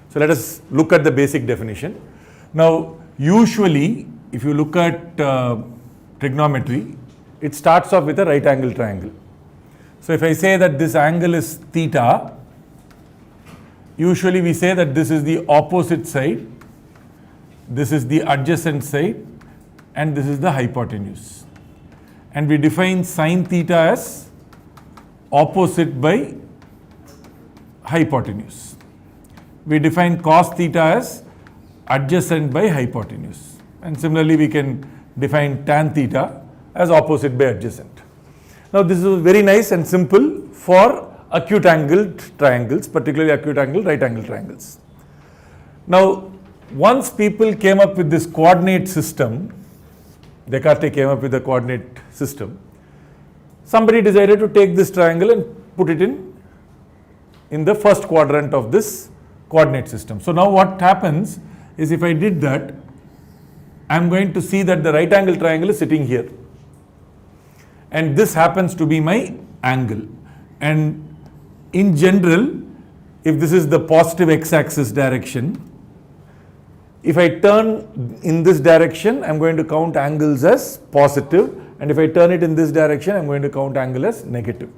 So let us look at the basic definition. Now, usually, if you look at trigonometry, it starts off with a right angle triangle. So if I say that this angle is theta, usually we say that this is the opposite side, this is the adjacent side, and this is the hypotenuse. And we define sine theta as opposite by hypotenuse. We define cos theta as adjacent by hypotenuse. And similarly, we can define tan theta as opposite by adjacent. Now, this is very nice and simple for acute angled triangles, particularly acute angled right angle triangles. Now, once people came up with this coordinate system, Descartes came up with the coordinate system, somebody decided to take this triangle and put it in the first quadrant of this coordinate system. So now what happens is, if I did that, I am going to see that the right angle triangle is sitting here. And this happens to be my angle. And in general, if this is the positive x-axis direction, if I turn in this direction, I am going to count angles as positive, and if I turn it in this direction, I am going to count angle as negative.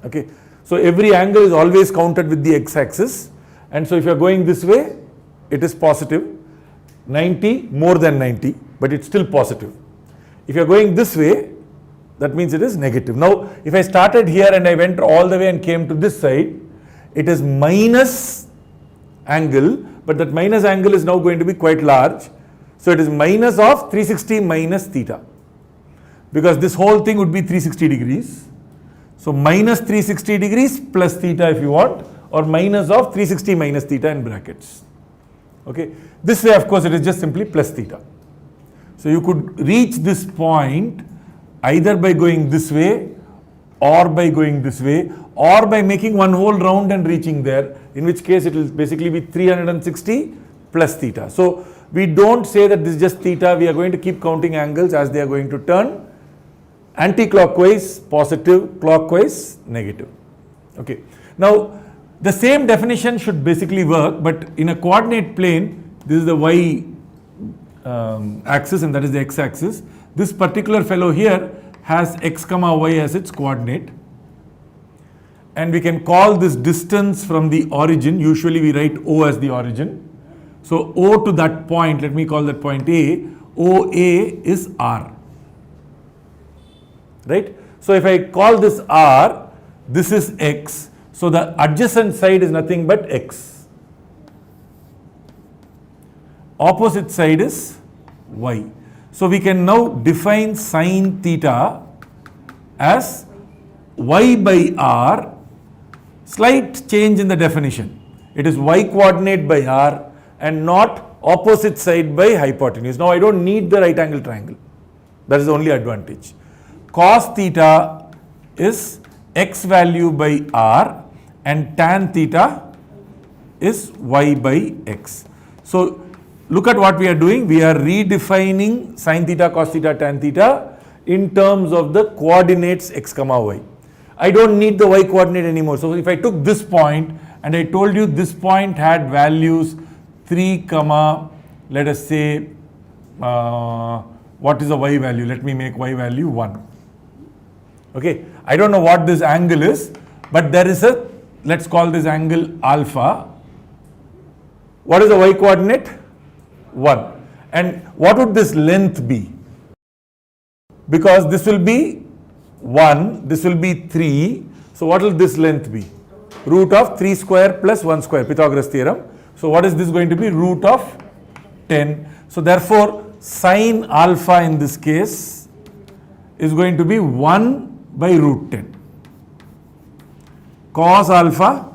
Okay. So every angle is always counted with the x-axis, and so if you are going this way, it is positive, 90 more than 90, but it's still positive. If you are going this way, that means it is negative. Now, if I started here and I went all the way and came to this side, it is minus angle, but that minus angle is now going to be quite large. So it is minus of 360 minus theta, because this whole thing would be 360 degrees. So minus 360 degrees plus theta if you want, or minus of 360 minus theta in brackets. Okay. This way, of course, it is just simply plus theta. So you could reach this point either by going this way, or by going this way, or by making one whole round and reaching there, in which case it will basically be 360 plus theta. So we don't say that this is just theta, we are going to keep counting angles as they are going to turn, anti-clockwise positive, clockwise negative. Okay. Now, the same definition should basically work, but in a coordinate plane, this is the y axis and that is the x axis. This particular fellow here has x comma y as its coordinate, and we can call this distance from the origin. Usually we write O as the origin. So O to that point, let me call that point A. OA is R. Right? So if I call this R, this is x. So the adjacent side is nothing but x. Opposite side is y. So we can now define sine theta as y by r, slight change in the definition. It is y coordinate by r and not opposite side by hypotenuse. Now I don't need the right angle triangle. That is the only advantage. Cos theta is x value by r and tan theta is y by x. So look at what we are doing. We are redefining sine theta, cos theta, tan theta in terms of the coordinates x comma y. I don't need the y coordinate anymore. So if I took this point and I told you this point had values 3 comma, let us say, what is the y value? Let me make y value 1. Okay, I don't know what this angle is, but there is a, let's call this angle alpha. What is the y coordinate? 1. And what would this length be? Because this will be 1, this will be 3. So what will this length be? Root of 3 square plus 1 square, Pythagoras theorem. So what is this going to be? Root of 10. So therefore, sine alpha in this case is going to be 1 by root 10. Cos alpha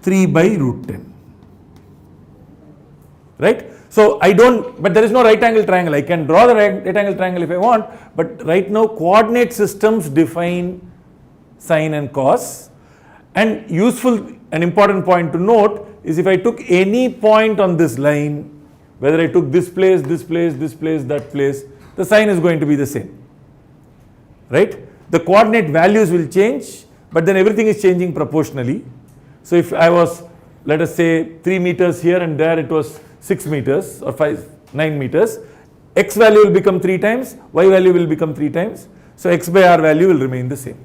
3 by root 10. Right? So I don't, but there is no right angle triangle. I can draw the right angle triangle if I want, but right now coordinate systems define sine and cos. And useful and important point to note is, if I took any point on this line, whether I took this place, this place, this place, that place, the sign is going to be the same. Right? The coordinate values will change, but then everything is changing proportionally. So if I was let us say 3 meters here and there it was 6 meters or 9 meters, x value will become 3 times, y value will become 3 times. So x by r value will remain the same.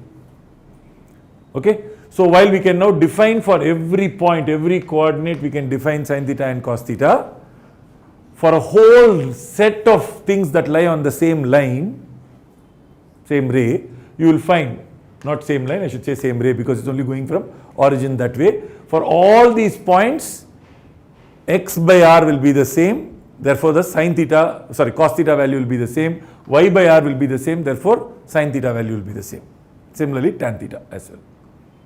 Okay. So while we can now define for every point, every coordinate, we can define sin theta and cos theta. For a whole set of things that lie on the same line, same ray, you will find, not same line, I should say same ray because it's only going from origin that way. For all these points, x by r will be the same, therefore the cos theta value will be the same, y by r will be the same, therefore sin theta value will be the same. Similarly tan theta as well.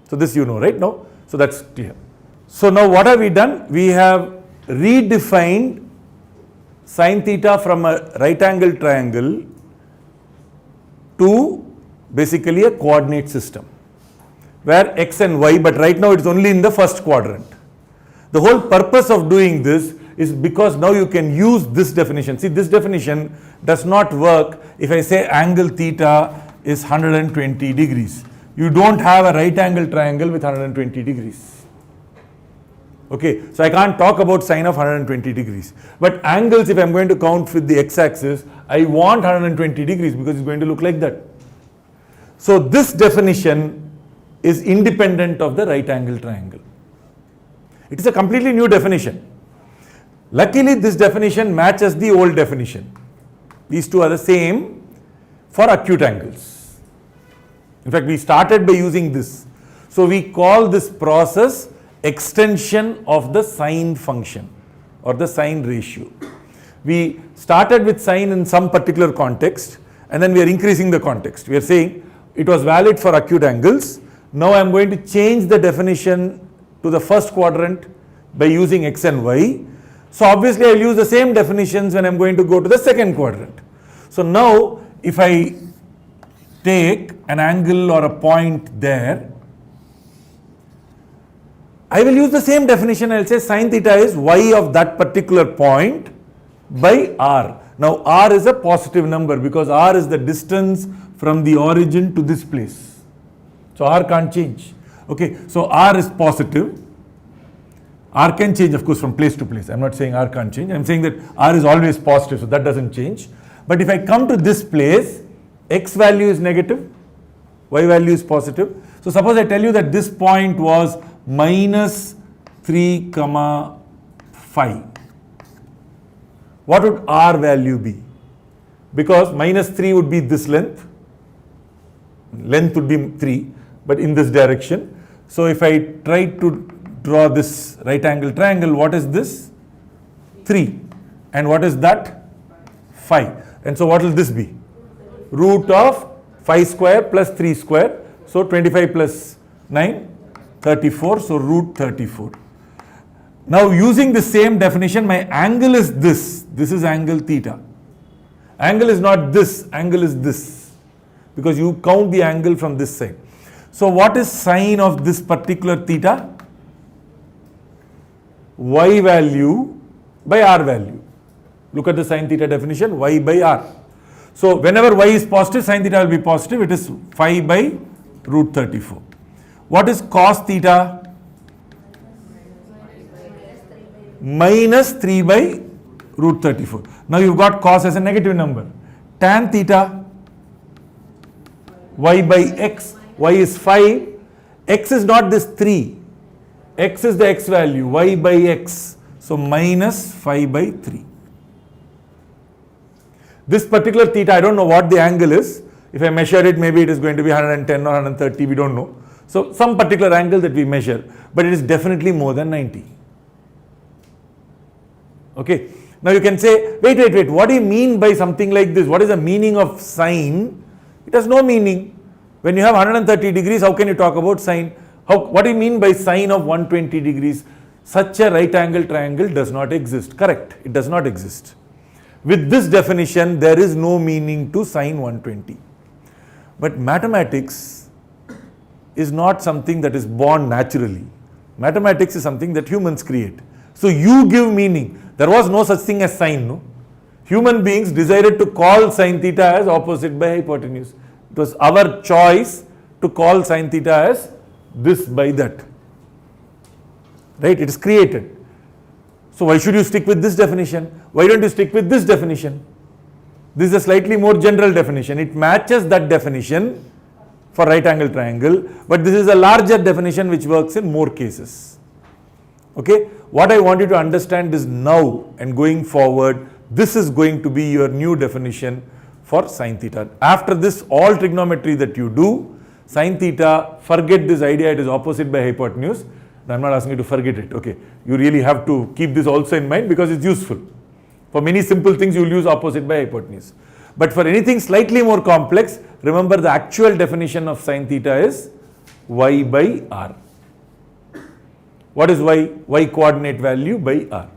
So this you know right now, so that's clear. So now what have we done? We have redefined sin theta from a right angle triangle to basically a coordinate system where x and y, but right now it's only in the first quadrant. The whole purpose of doing this is because now you can use this definition. See, this definition does not work if I say angle theta is 120 degrees. You don't have a right angle triangle with 120 degrees. Okay, so I can't talk about sine of 120 degrees. But angles, if I'm going to count with the x-axis, I want 120 degrees because it's going to look like that. So this definition is independent of the right angle triangle. It is a completely new definition. Luckily, this definition matches the old definition. These two are the same for acute angles. In fact, we started by using this. So we call this process extension of the sine function or the sine ratio. We started with sine in some particular context and then we are increasing the context. We are saying it was valid for acute angles. Now I am going to change the definition to the first quadrant by using x and y. So obviously I will use the same definitions when I am going to go to the second quadrant. So now if I take an angle or a point there, I will use the same definition. I will say sin theta is y of that particular point by r. Now r is a positive number because r is the distance from the origin to this place. So r can't change. Okay, so r is positive. R can change of course from place to place. I am not saying r can't change. I am saying that r is always positive, so that doesn't change. But if I come to this place, x value is negative, y value is positive. So suppose I tell you that this point was minus 3, 5. What would r value be? Because minus 3 would be this length would be 3, but in this direction. So if I try to draw this right angle triangle, what is this? 3. And what is that? 5. And so what will this be? Root of 5 square plus 3 square. So 25 plus 9, 34. So root 34. Now using the same definition, my angle is this. This is angle theta. Angle is not this, angle is this. Because you count the angle from this side. So what is sine of this particular theta? Y value by r value. Look at the sin theta definition, y by r. So whenever y is positive, sin theta will be positive. It is 5 by root 34. What is cos theta? Minus 3 by root 34. Now you've got cos as a negative number. Tan theta, y by x. Y is 5. X is not this 3. X is the x value. Y by x. So minus 5 by 3. This particular theta, I don't know what the angle is. If I measure it, maybe it is going to be 110 or 130, we don't know. So some particular angle that we measure, but it is definitely more than 90. Okay. Now you can say, wait, what do you mean by something like this? What is the meaning of sine? It has no meaning. When you have 130 degrees, how can you talk about sine? What do you mean by sine of 120 degrees? Such a right angle triangle does not exist. Correct, it does not exist. With this definition, there is no meaning to sine 120. But mathematics is not something that is born naturally. Mathematics is something that humans create. So you give meaning. There was no such thing as sine, no? Human beings decided to call sine theta as opposite by hypotenuse. It was our choice to call sine theta as this by that. right? It is created. So why should you stick with this definition? Why don't you stick with this definition? This is a slightly more general definition. It matches that definition for right angle triangle, but this is a larger definition which works in more cases. Okay, what I want you to understand is now and going forward, this is going to be your new definition for sine theta. After this, all trigonometry that you do, sine theta, forget this idea it is opposite by hypotenuse. I'm not asking you to forget it, okay. You really have to keep this also in mind because it's useful. For many simple things, you will use opposite by hypotenuse. But for anything slightly more complex, remember the actual definition of sine theta is y by r. What is y? Y coordinate value by r.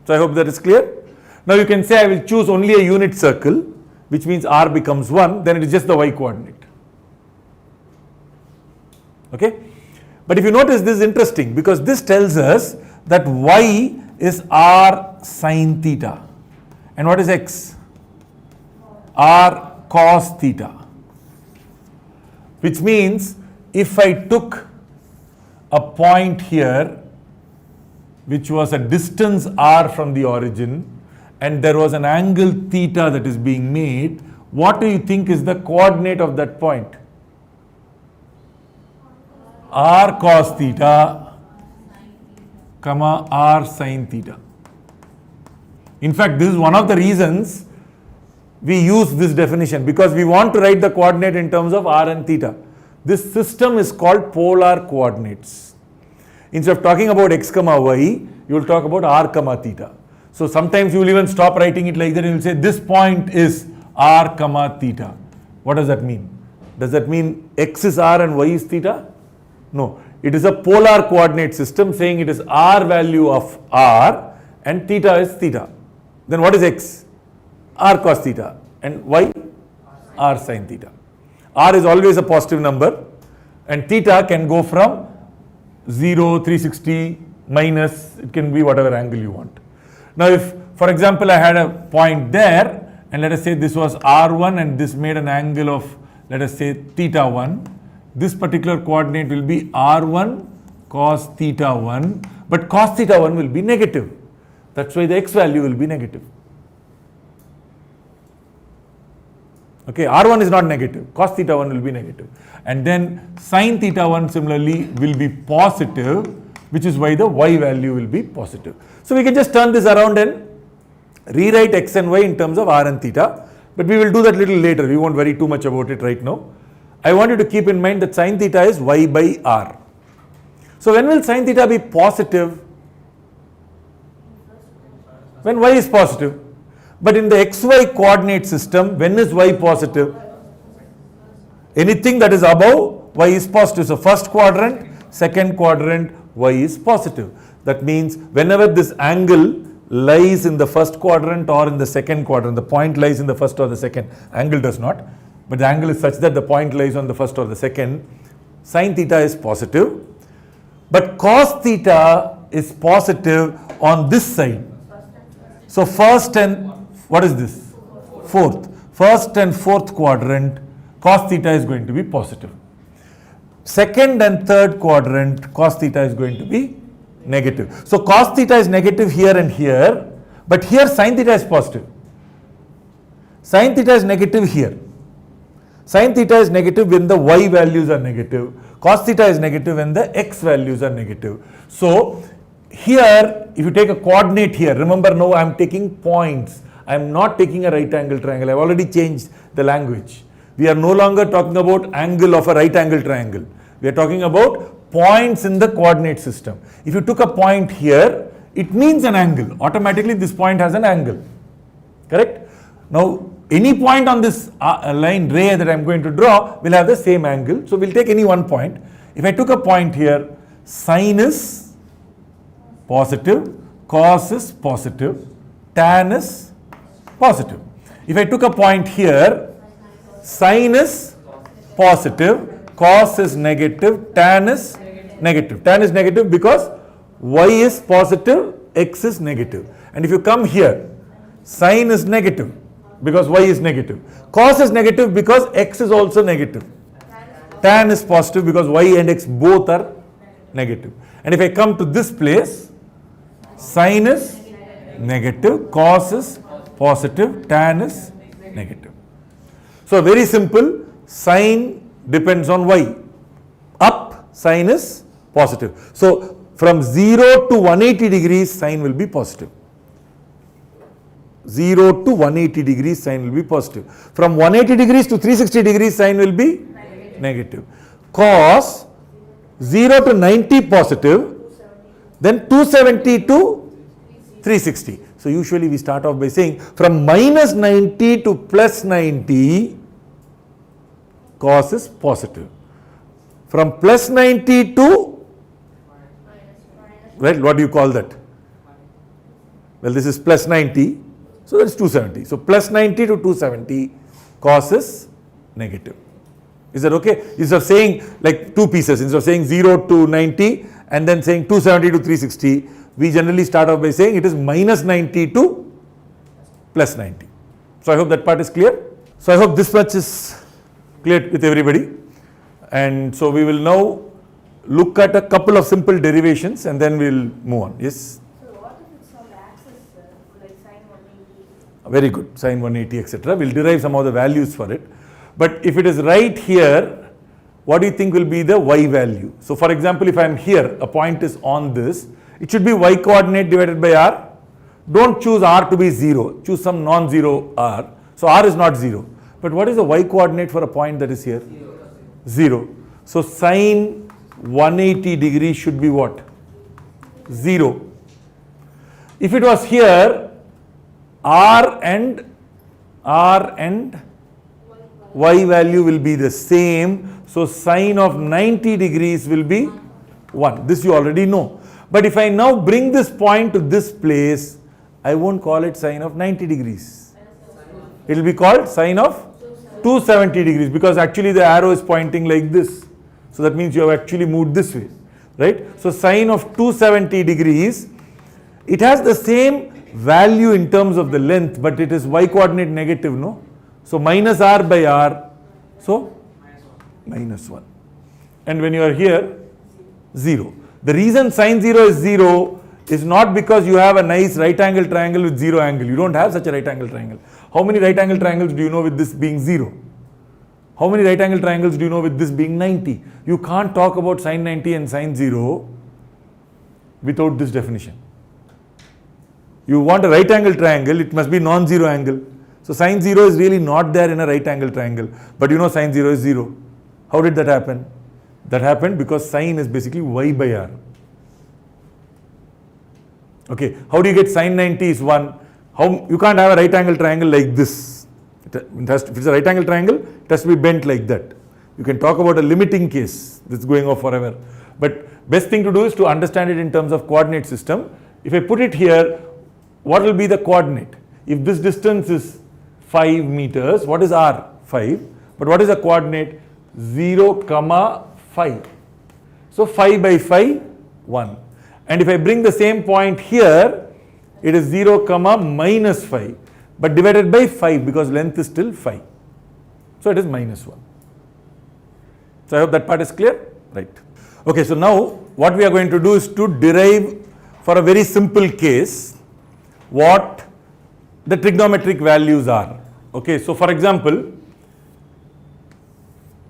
So I hope that is clear. Now you can say I will choose only a unit circle, which means r becomes 1, then it is just the y coordinate. Okay. But if you notice, this is interesting because this tells us that y is r sine theta. And what is x? R cos theta. Which means if I took a point here which was a distance r from the origin and there was an angle theta that is being made, what do you think is the coordinate of that point? R cos theta, comma r sine theta. In fact, this is one of the reasons we use this definition, because we want to write the coordinate in terms of r and theta. This system is called polar coordinates. Instead of talking about x comma y, you will talk about r comma theta. So sometimes you will even stop writing it like that and you will say this point is r comma theta. What does that mean? Does that mean x is r and y is theta? No, it is a polar coordinate system saying it is r value of r and theta is theta. Then what is x? R cos theta. And y? R sin theta. R is always a positive number and theta can go from 0, 360, minus, it can be whatever angle you want. Now if, for example, I had a point there and let us say this was r1 and this made an angle of, let us say, theta 1. This particular coordinate will be r1 cos theta 1, but cos theta 1 will be negative. That's why the x value will be negative. Okay, r1 is not negative, cos theta 1 will be negative. And then sin theta 1 similarly will be positive, which is why the y value will be positive. So we can just turn this around and rewrite x and y in terms of r and theta, but we will do that little later. We won't worry too much about it right now. I want you to keep in mind that sin theta is y by r. So when will sin theta be positive? When y is positive. But in the xy coordinate system, when is y positive? Anything that is above, y is positive. So first quadrant, second quadrant, y is positive. That means whenever this angle lies in the first quadrant or in the second quadrant, the point lies in the first or the second, angle does not, but the angle is such that the point lies on the first or the second, sin theta is positive. But cos theta is positive on this side. So first and, what is this? Fourth. First and fourth quadrant, cos theta is going to be positive. Second and third quadrant, cos theta is going to be negative. So cos theta is negative here and here, but here sin theta is positive. Sin theta is negative here. Sin theta is negative when the y values are negative. Cos theta is negative when the x values are negative. So here, if you take a coordinate here, remember now I am taking points. I am not taking a right angle triangle. I have already changed the language. We are no longer talking about angle of a right angle triangle. We are talking about points in the coordinate system. If you took a point here, it means an angle. Automatically this point has an angle. Correct? Now any point on this line ray that I am going to draw will have the same angle. So we will take any one point. If I took a point here, sin is positive, cos is positive, tan is positive. If I took a point here, sin is positive, cos is negative, tan is negative. Tan is negative because y is positive, x is negative. And if you come here, sin is negative because y is negative. Cos is negative because x is also negative. Tan is positive because y and x both are negative. And if I come to this place, sine is negative, cos is positive, tan is negative. So very simple, sine depends on y. Up, sine is positive. So from 0 to 180 degrees, sine will be positive. 0 to 180 degrees, sine will be positive. From 180 degrees to 360 degrees, sine will be negative. Cos 0 to 90 positive, then 270 to 360. So usually we start off by saying from minus 90 to plus 90, cos is positive. From plus 90 to, right, what do you call that? Well, this is plus 90, so that's 270. So plus 90 to 270, cos is negative. Is that okay? Instead of saying like two pieces, instead of saying 0 to 90 and then saying 270 to 360, we generally start off by saying it is minus 90 to plus 90. So I hope that part is clear. So I hope this much is clear with everybody. And so we will now look at a couple of simple derivations and then we'll move on. Yes? So what if it's on the axis, like sine 180? Very good. Sine 180, etc. We'll derive some of the values for it. But if it is right here, what do you think will be the y value? So for example, if I am here, a point is on this, it should be y coordinate divided by r. Don't choose r to be 0. Choose some non-zero r. So r is not 0. But what is the y coordinate for a point that is here? 0. So sine 180 degrees should be what? 0. If it was here, r and y value will be the same. So sine of 90 degrees will be 1. This you already know. But if I now bring this point to this place, I won't call it sine of 90 degrees. It will be called sine of 270 degrees because actually the arrow is pointing like this. So that means you have actually moved this way, right? So sine of 270 degrees, it has the same value in terms of the length, but it is y coordinate negative, no? So minus r by r, so minus 1. And when you are here, 0. The reason sine 0 is 0 is not because you have a nice right angle triangle with 0 angle. You don't have such a right angle triangle. How many right angle triangles do you know with this being 0? How many right angle triangles do you know with this being 90? You can't talk about sine 90 and sine 0 without this definition. You want a right angle triangle, it must be non-zero angle. So sine 0 is really not there in a right angle triangle. But you know sine 0 is 0. How did that happen? That happened because sine is basically y by r. Okay, how do you get sine 90 is 1? You can't have a right angle triangle like this. If it's a right angle triangle, it has to be bent like that. You can talk about a limiting case that's going off forever. But best thing to do is to understand it in terms of coordinate system. If I put it here, what will be the coordinate? If this distance is 5 meters, what is r? 5. But what is the coordinate? 0, 5. So 5 by 5, 1. And if I bring the same point here, it is 0, minus 5. But divided by 5 because length is still 5. So it is minus 1. So I hope that part is clear? Right. Okay, so now what we are going to do is to derive for a very simple case what the trigonometric values are. Okay, so for example,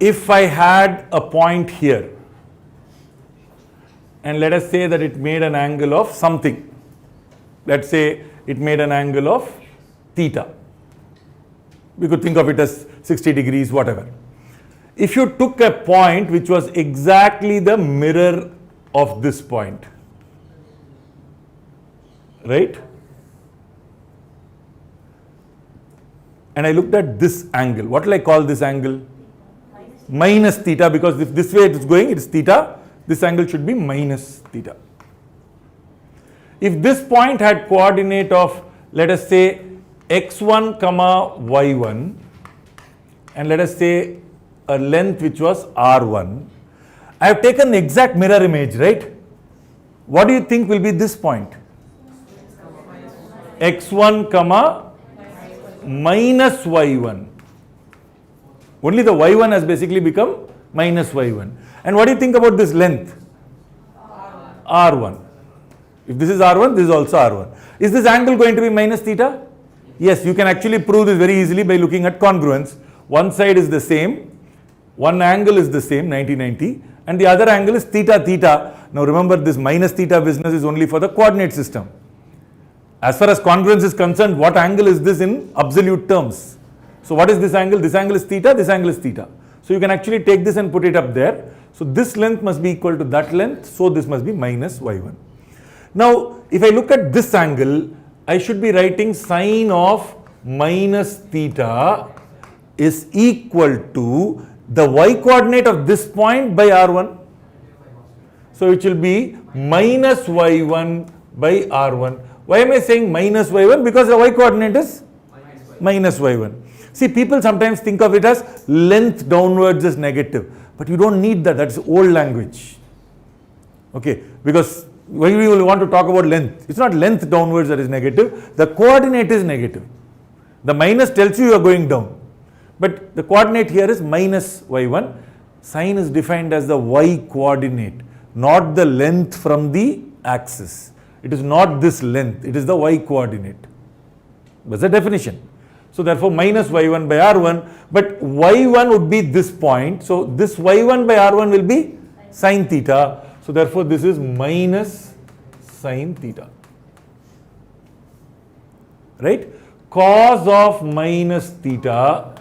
if I had a point here and let us say that it made an angle of something. Let's say it made an angle of theta. We could think of it as 60 degrees, whatever. If you took a point which was exactly the mirror of this point, right? And I looked at this angle. What will I call this angle? Minus theta, because if this way it is going, it is theta. This angle should be minus theta. If this point had coordinate of, let us say, x1, y1, and let us say a length which was r1, I have taken the exact mirror image, right? What do you think will be this point? x1, minus y1. Only the y1 has basically become minus y1. And what do you think about this length? R1. If this is R1, this is also R1. Is this angle going to be minus theta? Yes, you can actually prove this very easily by looking at congruence. One side is the same, one angle is the same, 90-90, and the other angle is theta, theta. Now remember, this minus theta business is only for the coordinate system. As far as congruence is concerned, what angle is this in absolute terms? So what is this angle? This angle is theta, this angle is theta. So you can actually take this and put it up there. So this length must be equal to that length, so this must be minus y1. Now, if I look at this angle, I should be writing sine of minus theta is equal to the y coordinate of this point by r1. So it will be minus y1 by r1. Why am I saying minus y1? Because the y coordinate is minus y1. See, people sometimes think of it as length downwards is negative, but you don't need that. That's old language. Okay, because why we will want to talk about length? It's not length downwards that is negative. The coordinate is negative. The minus tells you are going down. But the coordinate here is minus y1. Sine is defined as the y coordinate, not the length from the axis. It is not this length, it is the y coordinate. That's the definition. So therefore minus y1 by r1, but y1 would be this point. So this y1 by r1 will be sine theta. So therefore this is minus sine theta. Right? Cos of minus theta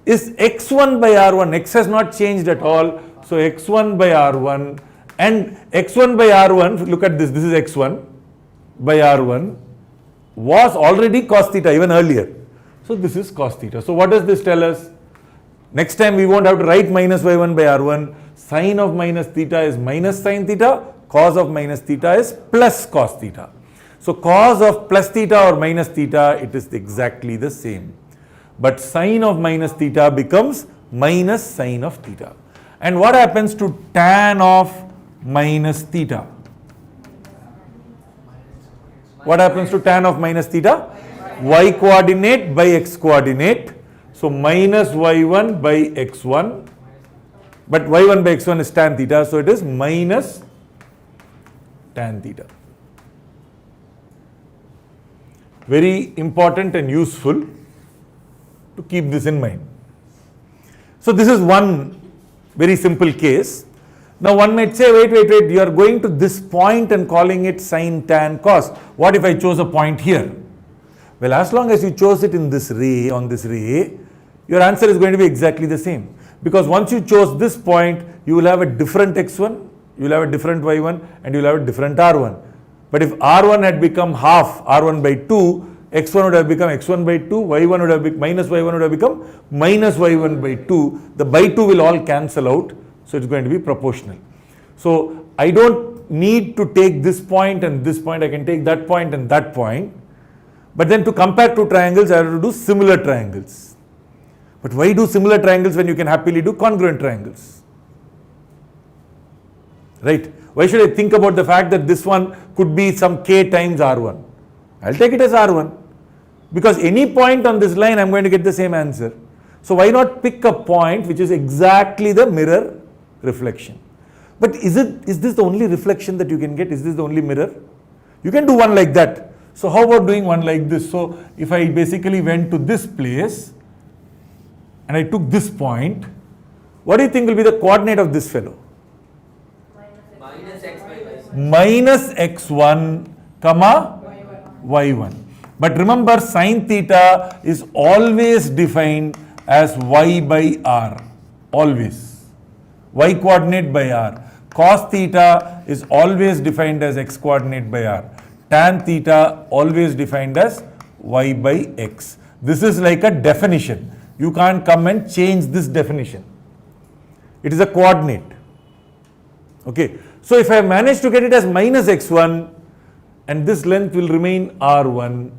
is x1 by r1. X has not changed at all. So x1 by r1, and x1 by r1, look at this, this is x1 by r1, was already cos theta even earlier. So this is cos theta. So what does this tell us? Next time we won't have to write minus y1 by r1. Sine of minus theta is minus sine theta. Cos of minus theta is plus cos theta. So cos of plus theta or minus theta, it is exactly the same. But sine of minus theta becomes minus sine of theta. And what happens to tan of minus theta? What happens to tan of minus theta? Y coordinate by x coordinate. So minus y1 by x1. But y1 by x1 is tan theta. So it is minus tan theta. Very important and useful to keep this in mind. So this is one very simple case. Now one might say, wait, you are going to this point and calling it sine, tan, cos. What if I chose a point here? Well, as long as you chose it in this ray, on this ray, your answer is going to be exactly the same. Because once you chose this point, you will have a different x1, you will have a different y1, and you will have a different r1. But if r1 had become half r1 by 2, x1 would have become x1 by 2, y1 would have become minus y1 would have become minus y1 by 2. The by 2 will all cancel out, so it's going to be proportional. So I don't need to take this point and this point, I can take that point and that point. But then to compare two triangles, I have to do similar triangles. But why do similar triangles when you can happily do congruent triangles? Right? Why should I think about the fact that this one could be some k times r1? I'll take it as r1. Because any point on this line, I'm going to get the same answer. So why not pick a point which is exactly the mirror reflection? But is this the only reflection that you can get? Is this the only mirror? You can do one like that. So how about doing one like this? So if I basically went to this place and I took this point, what do you think will be the coordinate of this fellow? Minus x by y. Minus x1 comma y1. But remember, sine theta is always defined as y by r. Always. Y coordinate by r. Cos theta is always defined as x coordinate by r. Tan theta always defined as y by x. This is like a definition. You can't come and change this definition. It is a coordinate. Okay. So if I manage to get it as minus x1 and this length will remain r1,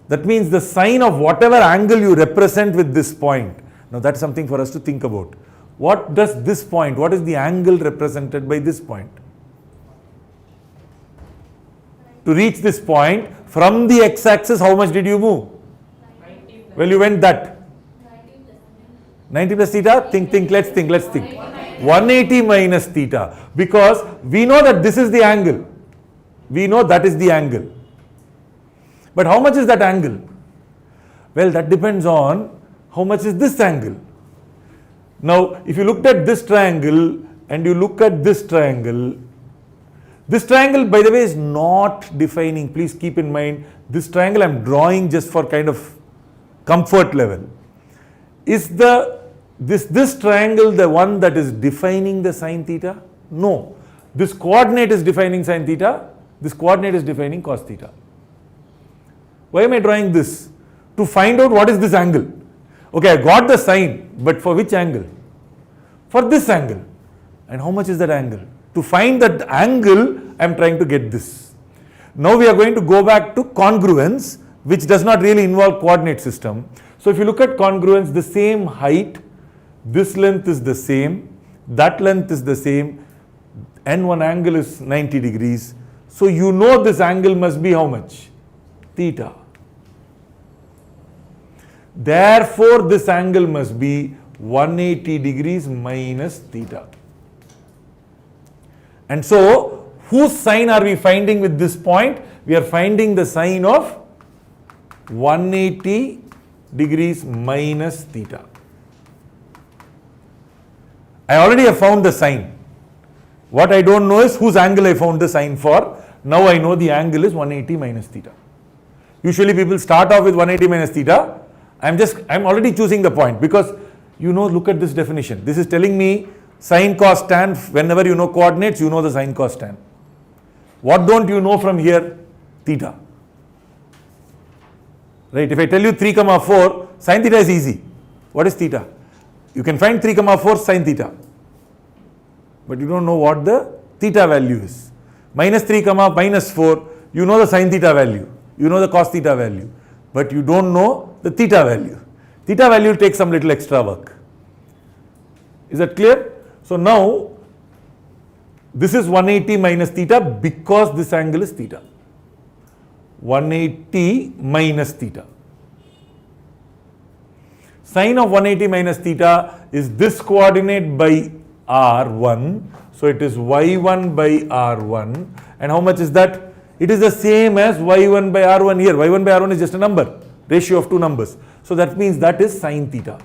that means the sine of whatever angle you represent with this point. Now that's something for us to think about. What does this point, what is the angle represented by this point? To reach this point, from the x-axis, how much did you move? 90 Well, you went that. 90 plus 90 plus theta? Think, let's think. 180 minus theta, because we know that this is the angle. We know that is the angle. But how much is that angle? Well, that depends on how much is this angle. Now, if you looked at this triangle and you look at this triangle, by the way, is not defining. Please keep in mind, this triangle I am drawing just for kind of comfort level. Is this triangle the one that is defining the sine theta? No. This coordinate is defining sine theta. This coordinate is defining cos theta. Why am I drawing this? To find out what is this angle. Okay, I got the sine, but for which angle? For this angle. And how much is that angle? To find that angle, I am trying to get this. Now we are going to go back to congruence, which does not really involve coordinate system. So if you look at congruence, the same height, this length is the same, that length is the same, and one angle is 90 degrees. So you know this angle must be how much? Theta. Therefore, this angle must be 180 degrees minus theta. And so, whose sine are we finding with this point? We are finding the sine of 180 degrees minus theta. I already have found the sine. What I don't know is whose angle I found the sine for. Now I know the angle is 180 minus theta. Usually people start off with 180 minus theta. I'm already choosing the point because look at this definition. This is telling me sine cos tan. Whenever you know coordinates, you know the sine cos tan. What don't you know from here? Theta. Right? If I tell you 3, 4, sine theta is easy. What is theta? You can find 3, 4 sine theta. But you don't know what the theta value is. Minus 3, minus 4, you know the sine theta value. You know the cos theta value. But you don't know the theta value. Theta value takes some little extra work. Is that clear? So now, this is 180 minus theta because this angle is theta. 180 minus theta. Sine of 180 minus theta is this coordinate by r1. So it is y1 by r1. And how much is that? It is the same as y1 by r1 here. y1 by r1 is just a number, ratio of two numbers. So that means that is sine theta.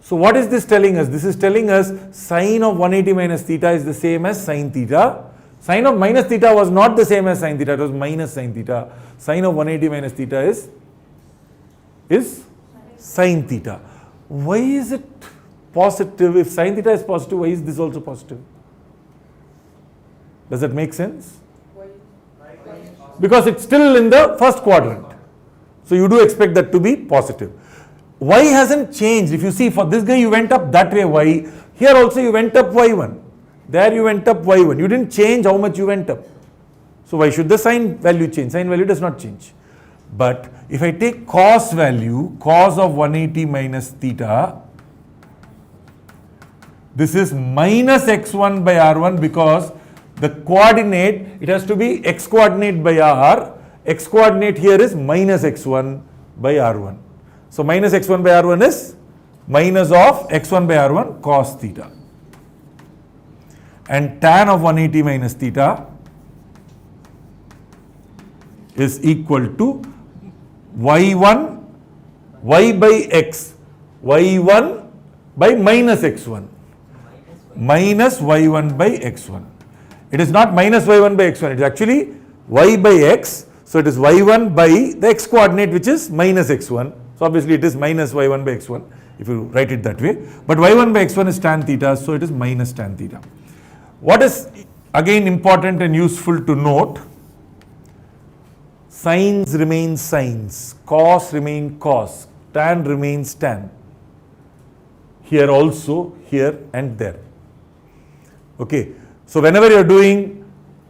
So what is this telling us? This is telling us sine of 180 minus theta is the same as sine theta. Sine of minus theta was not the same as sine theta, it was minus sine theta. Sine of 180 minus theta is sine theta. Why is it positive? If sine theta is positive, why is this also positive? Does that make sense? Because it's still in the first quadrant. So you do expect that to be positive. Y hasn't changed. If you see, for this guy you went up that way y. Here also you went up y1. There you went up y1. You didn't change how much you went up. So why should the sine value change? Sine value does not change. But if I take cos value, cos of 180 minus theta, this is minus x1 by r1 because the coordinate, it has to be x coordinate by r. X coordinate here is minus x1 by r1. So minus x1 by r1 is minus of x1 by r1 cos theta. And tan of 180 minus theta is equal to y1, y by x, y1 by minus x1, minus y1 by x1. It is not minus y1 by x1, it is actually y by x. So it is y1 by the x coordinate which is minus x1. So obviously it is minus y1 by x1 if you write it that way. But y1 by x1 is tan theta, so it is minus tan theta. What is again important and useful to note? Sines remain sines, cos remain cos, tan remains tan. Here also, here and there. Okay. So whenever you are doing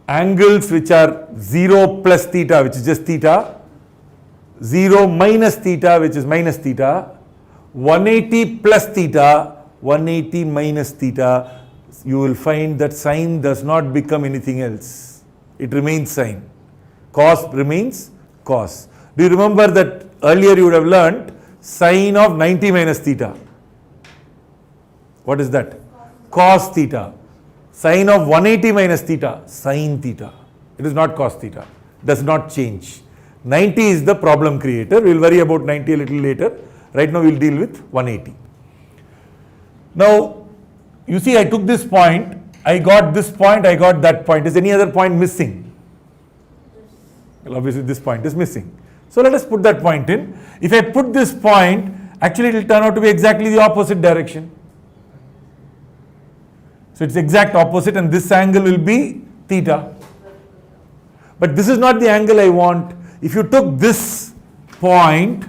angles which are 0 plus theta, which is just theta, 0 minus theta, which is minus theta, 180 plus theta, 180 minus theta, you will find that sine does not become anything else. It remains sine. Cos remains cos. Do you remember that earlier you would have learnt sine of 90 minus theta? What is that? cos theta. Sine of 180 minus theta, sin theta. It is not cos theta. Does not change. 90 is the problem creator. We will worry about 90 a little later. Right now we will deal with 180. Now, you see I took this point, I got this point, I got that point. Is any other point missing? Well, obviously this point is missing. So let us put that point in. If I put this point, actually it will turn out to be exactly the opposite direction. So it's exact opposite, and this angle will be theta. But this is not the angle I want. If you took this point,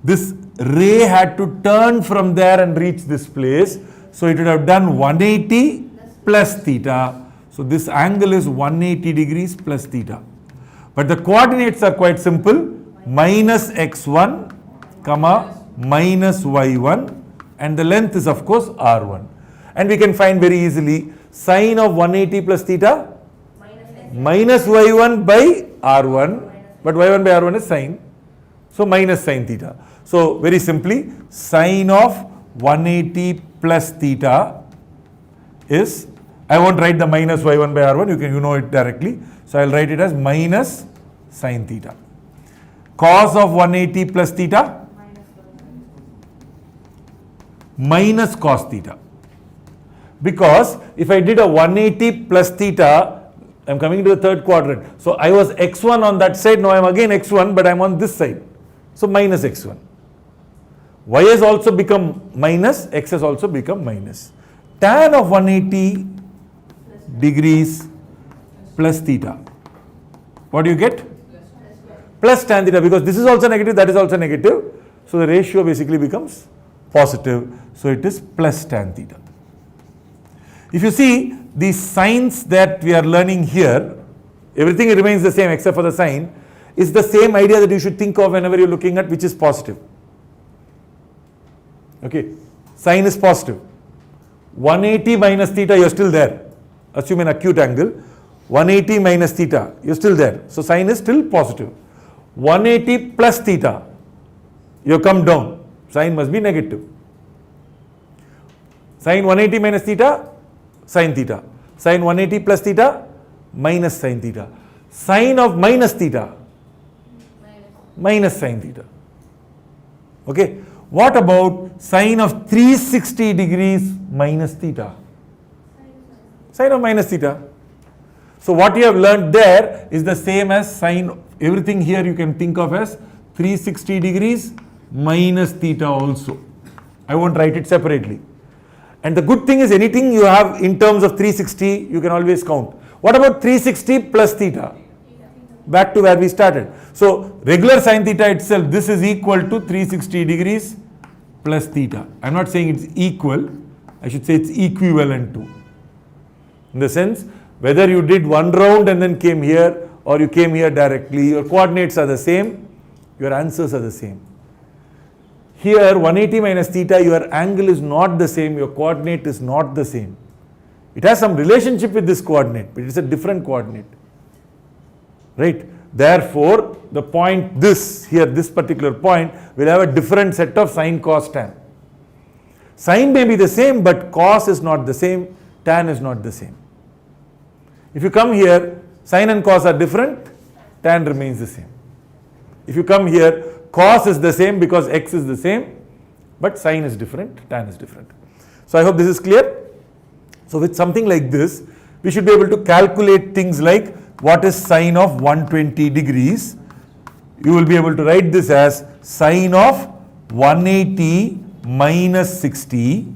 this ray had to turn from there and reach this place. So it would have done 180 plus theta. So this angle is 180 degrees plus theta. But the coordinates are quite simple. Minus x1, comma, minus y1, and the length is of course r1. And we can find very easily sine of 180 plus theta minus y1 by r1, but y1 by r1 is sine, so minus sine theta. So very simply, sine of 180 plus theta is, I won't write the minus y1 by r1, you know it directly, so I will write it as minus sine theta. Cos of 180 plus theta minus cos theta. Because if I did a 180 plus theta, I am coming to the third quadrant. So I was x1 on that side, now I am again x1, but I am on this side. So minus x1. Y has also become minus, x has also become minus. Tan of 180 degrees plus theta. What do you get? Plus tan theta, because this is also negative, that is also negative. So the ratio basically becomes positive. So it is plus tan theta. If you see the signs that we are learning here, everything remains the same except for the sign, is the same idea that you should think of whenever you are looking at which is positive. Okay, sine is positive. 180 minus theta, you are still there. Assume an acute angle. 180 minus theta, you are still there. So sine is still positive. 180 plus theta, you have come down. Sine must be negative. Sine 180 minus theta, sine theta. Sine 180 plus theta, minus sine theta. Sine of minus theta, minus sine theta. Okay. What about sine of 360 degrees minus theta? Sine of minus theta. So what you have learned there is the same as sine. Everything here you can think of as 360 degrees minus theta also. I won't write it separately. And the good thing is anything you have in terms of 360, you can always count. What about 360 plus theta? Back to where we started. So regular sine theta itself, this is equal to 360 degrees plus theta. I am not saying it's equal, I should say it's equivalent to. In the sense, whether you did one round and then came here, or you came here directly, your coordinates are the same, your answers are the same. Here 180 minus theta, your angle is not the same, your coordinate is not the same. It has some relationship with this coordinate, but it's a different coordinate. Right? Therefore, the point this particular point will have a different set of sine, cos, tan. Sine may be the same, but cos is not the same, tan is not the same. If you come here, sine and cos are different, tan remains the same. If you come here, cos is the same because x is the same, but sine is different, tan is different. So I hope this is clear. So with something like this, we should be able to calculate things like what is sine of 120 degrees. You will be able to write this as sine of 180 minus 60.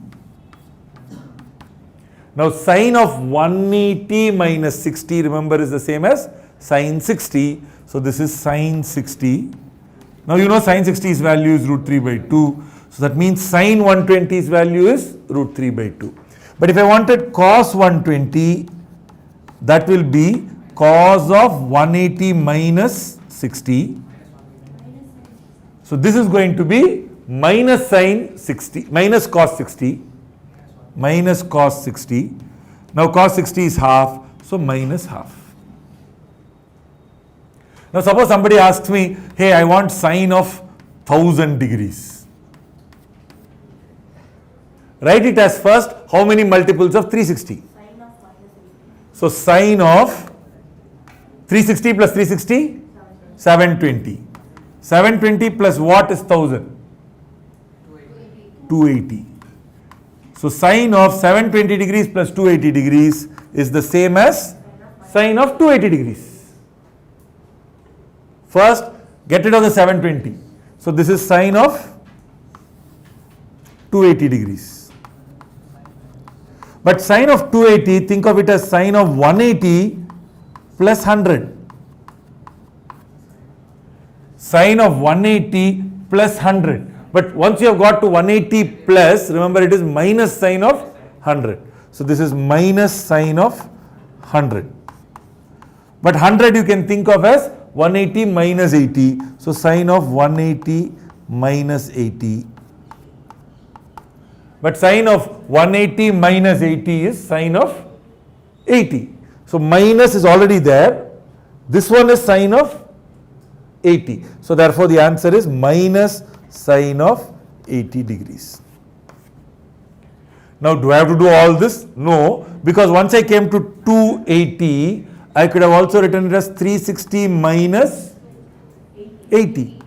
Now sine of 180 minus 60, remember, is the same as sine 60. So this is sine 60. Now you know sine 60's value is root 3 by 2. So that means sine 120's value is root 3 by 2. But if I wanted cos 120, that will be cos of 180 minus 60. So this is going to be minus sine 60, minus cos 60, minus cos 60. Now cos 60 is half, so minus half. Now suppose somebody asks me, hey, I want sine of 1000 degrees. Write it as first, How many multiples of 360? Sine of -80. So sine of 360 plus 360? 720. 720 plus what is 1000? 280. So sine of 720 degrees plus 280 degrees is the same as sine of 280 degrees. First, get rid of the 720. So this is sine of 280 degrees. But sine of 280, think of it as sine of 180 plus 100. Sine of 180 plus 100. But once you have got to 180 plus, remember it is minus sine of 100. So this is minus sine of 100. But 100 you can think of as 180 minus 80. So sine of 180 minus 80. But sine of 180 minus 80 is sine of 80. So minus is already there. This one is sine of 80. So therefore the answer is minus sine of 80 degrees. Now do I have to do all this? No, because once I came to 280, I could have also written it as 360 minus 80.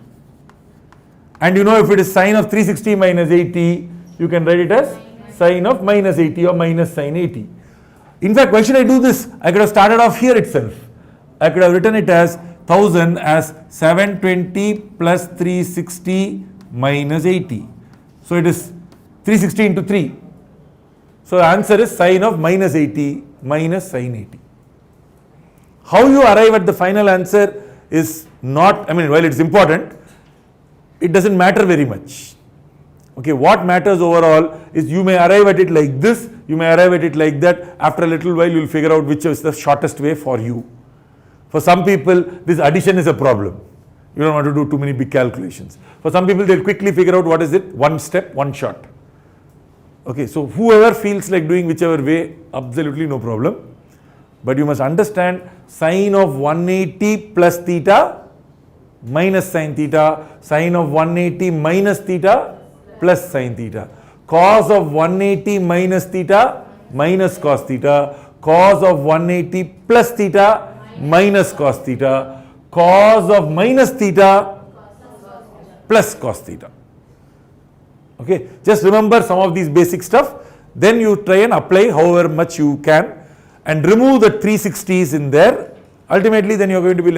And you know if it is sine of 360 minus 80, you can write it as sine of minus 80 or minus sine 80. In fact, why should I do this? I could have started off here itself. I could have written it as 1000 as 720 plus 360 minus 80. So it is 360 into 3. So the answer is sine of minus 80 minus sine 80. How you arrive at the final answer is not, while it's important, it doesn't matter very much. Okay, what matters overall is you may arrive at it like this, you may arrive at it like that. After a little while, you will figure out which is the shortest way for you. For some people, this addition is a problem. You don't want to do too many big calculations. For some people, they'll quickly figure out what is it, one step, one shot. Okay, so whoever feels like doing whichever way, absolutely no problem. But you must understand sine of 180 plus theta minus sine theta, sine of 180 minus theta plus sine theta, cos of 180 minus theta minus cos theta, cos of 180 plus theta minus cos theta, cos of minus theta plus cos theta. Okay, just remember some of these basic stuff, then you try and apply however much you can and remove the 360s in there. Ultimately, then you are going to be left